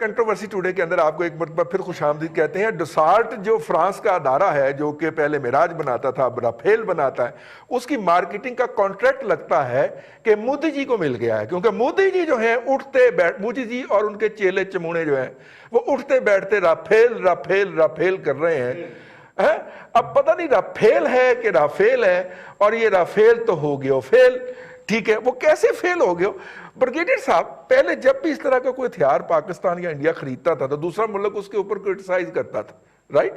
Controversy today کے اندر آپ کو ایک مرتبہ پھر خوش آمدید کہتے ہیں. ڈسالٹ جو فرانس کا ادارہ ہے جو کہ پہلے معراج بناتا تھا اب رافیل بناتا ہے, اس کی مارکیٹنگ کا کانٹریکٹ لگتا ہے کہ مودی جی کو مل گیا ہے, کیونکہ مودی جی جو ہیں مودی جی اور ان کے چیلے چمونے جو ہیں وہ اٹھتے بیٹھتے رافیل رافیل رافیل کر رہے ہیں. اب پتہ نہیں رافیل ہے کہ رافیل ہے, اور یہ رافیل تو ہو گیا فیل. ٹھیک ہے, وہ کیسے فیل ہو گیا؟ بریگیڈیئر صاحب, پہلے جب بھی اس طرح کا کوئی ہتھیار پاکستان یا انڈیا خریدتا تھا تو دوسرا ملک اس کے اوپر کرٹیسائز کرتا تھا, رائٹ؟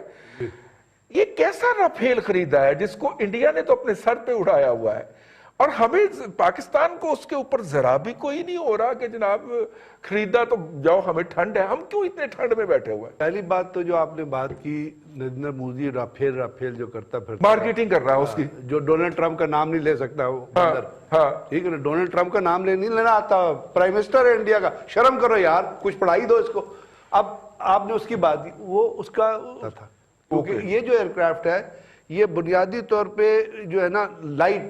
یہ کیسا رافیل خریدا ہے جس کو انڈیا نے تو اپنے سر پہ اڑایا ہوا ہے, اور ہمیں پاکستان کو اس کے اوپر ذرا بھی کوئی نہیں ہو رہا کہ جناب خریدا تو جاؤ, ہمیں ٹھنڈ ہے, ہم کیوں اتنے ٹھنڈ میں بیٹھے ہوئے ہیں؟ پہلی بات تو جو آپ نے بات کی, نریندر مودی رافیل رافیل جو کرتا پھر مارکیٹنگ کر رہا ہے اس کی, جو ڈونلڈ ٹرمپ کا نام نہیں لے سکتا وہ ٹھیک ہے نا, ڈونلڈ ٹرمپ کا نام نہیں لینا آتا, پرائم منسٹر ہے انڈیا کا, شرم کرو یار, کچھ پڑھائی دو اس کو. اب آپ نے اس کی بات کی, وہ اس کا تھا, کیونکہ یہ جو ایئرکرافٹ ہے یہ بنیادی طور پہ جو ہے نا لائٹ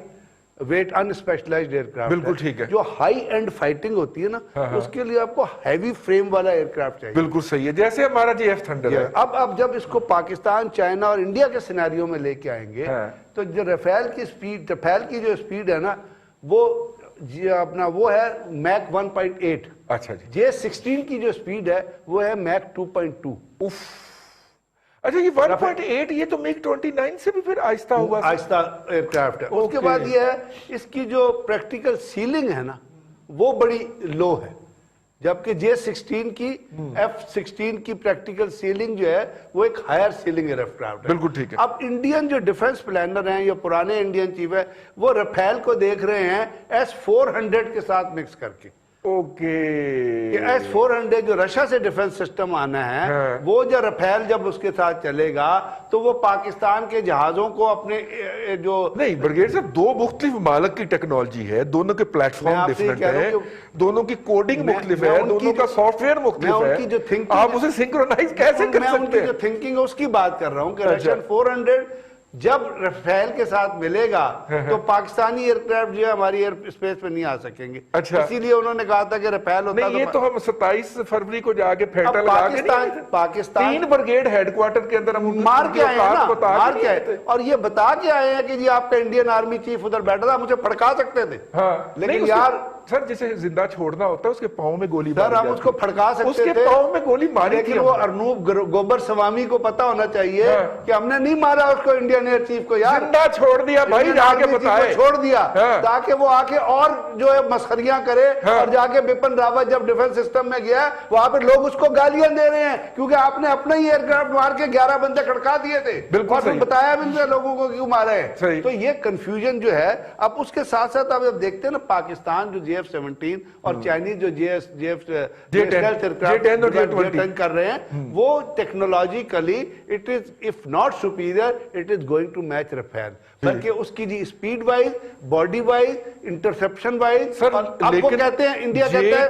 ویٹ ان اسپیشلائزڈ ایئرکرافٹ, بالکل ٹھیک ہے, جو ہائی اینڈ فائٹنگ ہوتی ہے نا اس کے لیے آپ کو ہیوی فریم والا ایئرکرافٹ چاہیے. بالکل صحیح ہے, جیسے ہمارا جی ایف تھنڈر ہے. اب جب اس کو پاکستان, چائنا اور انڈیا کے سیناریو میں لے کے آئیں گے تو جو رافیل کی سپیڈ, رافیل کی جو سپیڈ ہے نا وہ اپنا وہ ہے میک 1.8. اچھا جی. جے 16 کی جو سپیڈ ہے وہ ہے میک 2.2. اچھا, یہ 1.8 یہ تو میک 29 سے بھی پھر آہستہ ہوا, آہستہ ایئرکرافٹ ہے. اس کے بعد یہ ہے اس کی جو پریکٹیکل سیلنگ ہے نا وہ بڑی لو ہے, جبکہ جے 16 کی F-16 کی پریکٹیکل سیلنگ جو ہے وہ ایک ہائر سیلنگ ایئرکرافٹ ہے. بالکل ٹھیک ہے. اب انڈین جو ڈیفنس پلانر ہیں یا پرانے انڈین چیف ہے وہ رافیل کو دیکھ رہے ہیں S-400 کے ساتھ مکس کر کے. کہ S-400 جو رشیا سے ڈیفنس سسٹم آنا ہے وہ جو رافیل جب اس کے ساتھ چلے گا تو وہ پاکستان کے جہازوں کو اپنے جو نہیں, بریگیڈیئر صاحب دو مختلف ممالک کی ٹیکنالوجی ہے, دونوں کے پلیٹ فارم ڈیفرنٹ ہیں, دونوں کی کوڈنگ مختلف ہے, دونوں کا سافٹ ویئر مختلف ہے, آپ اسے سنکرونائز کیسے کر سکتے ہیں؟ میں ان کی جو تھنکنگ ہے اس کی بات کر رہا ہوں کہ رشین 400 جب رافیل کے ساتھ ملے گا تو پاکستانی ایئرکرافٹ جو ہے ہماری ایئر اسپیس پہ نہیں آ سکیں گے. اسی لیے انہوں نے کہا تھا کہ رافیل ہوتا نہیں, یہ تو ہم 27 فروری کو جا کے پھیٹا لگا کے پاکستان 3 بریگیڈ ہیڈ کوارٹر کے اندر ہم مار کے آئے ہیں نا, مار کے آئے, اور یہ بتا کے آئے ہیں کہ جی آپ کا انڈین آرمی چیف ادھر بیٹھا تھا, مجھے پھڑکا سکتے تھے, لیکن یار سر جسے زندہ چھوڑنا ہوتا ہے اس کے پاؤں میں گولی ماری سر ہم اس کو پھڑکا سکتے تھے, اس کے پاؤں میں گولی ماری تھی, لیکن وہ ارنوب گوبر سوامی کو پتا ہونا چاہیے کہ ہم نے نہیں مارا اس کو انڈین ایئر چیف کو, یار زندہ چھوڑ دیا بھائی, جا کے بتائے چھوڑ دیا تاکہ وہ آ کے اور جو ہے مسخریاں کرے, اور جا کے بپن راوت جب ڈیفنس سسٹم میں گیا وہاں پہ لوگ اس کو گالیاں دے رہے ہیں کیونکہ آپ نے اپنا ہی ایئرکرافٹ مار کے 11 بندے کھڑکا دیے تھے, اور پھر بتایا بھی نہیں لوگوں کو کیوں مارے ہیں. تو یہ کنفیوژن جو ہے, اب اس کے ساتھ ساتھ آپ جب دیکھتے ہیں نا پاکستان جو JF-17 اور چائنیز جو J-10 کر رہے ہیں وہ technologically it is if not superior it is going to match Rafale, بلکہ اس کی جی speed wise, body wise, interception wise, آپ کو کہتے ہیں انڈیا کہتا ہے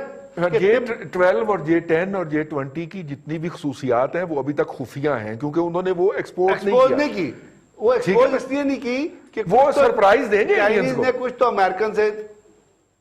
J-12 اور J-10 اور J-20 کی جتنی بھی خصوصیات ہیں وہ ابھی تک خفیہ ہیں کیونکہ انہوں نے وہ ایکسپورٹ نہیں کی. وہ ایکسپورٹ اس لیے نہیں کی کہ وہ سرپرائز دیں گے چائنیز نے, کچھ تو امریکن سے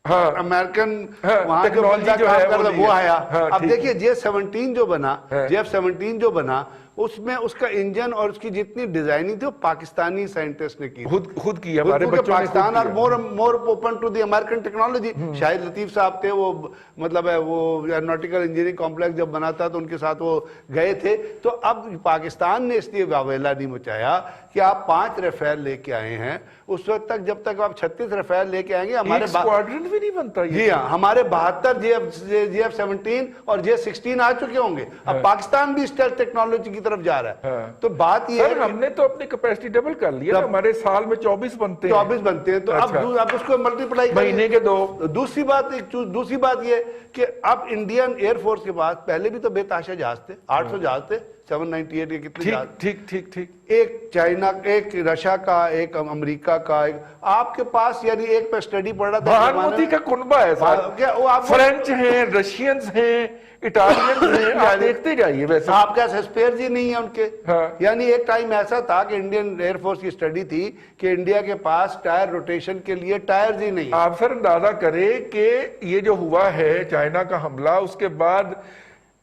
امریکن وہاں جو بندہ کام کرتا وہ آیا. اب دیکھیے J-17 جو بنا, J-17 جو بنا اس میں اس کا انجن اور اس کی جتنی ڈیزائننگ تھی وہ پاکستانی سائنٹسٹ نے کی, خود کی, ہمارے بچوں نے پاکستان اور more open to the American technology. Shahid Latif صاحب تھے, وہ مطلب ہے وہ ایروناٹیکل انجینئرنگ کمپلیکس جب بنا تھا تو ان کے ساتھ وہ گئے تھے. تو اب پاکستان نے اس لیے واویلا نہیں مچایا کہ آپ 5 رافیل لے کے آئے ہیں, اس وقت تک جب تک آپ 36 رافیل لے کے آئیں گے ہمارے اسکواڈرن بھی نہیں بنتا. جی ہاں, ہمارے 72 JF-17 اور J-16 آ چکے ہوں گے. اب پاکستان بھی اسٹیلتھ ٹیکنالوجی کی طرف جا رہا ہے. تو بات یہ ہے ہم نے تو اپنی کیپیسٹی ڈبل کر لیا, ہمارے سال میں 24 بنتے ہیں, تو اب اس کو ملٹیپلائی مہینے کے 2. دوسری بات یہ کہ اب انڈین ایئر فورس کے پاس پہلے بھی تو بے تحاشا جہاز تھے, 800 جہاز تھے, 798 کے کتنے جہاز, ٹھیک, ایک چائنا, ایک رشیا کا, ایک امریکہ کا, ایک آپ کے پاس, یعنی ایک پہ سٹڈی پڑھ رہا تھا بھانوتی کا کنبہ ہے سر, فرینچ ہیں, رشینز ہیں, اٹالینز ہیں, آپ دیکھتے جائیے. ویسے آپ کے اسپیئرز ہی نہیں ہیں ان کے, یعنی ایک ٹائم ایسا تھا کہ انڈین ایئر فورس کی سٹڈی تھی کہ انڈیا کے پاس ٹائر روٹیشن کے لیے ٹائرز ہی نہیں. آپ سر اندازہ کریں کہ یہ جو ہوا ہے چائنا کا حملہ, اس کے بعد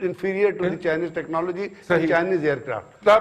inferior to the Chinese technology and Chinese aircraft।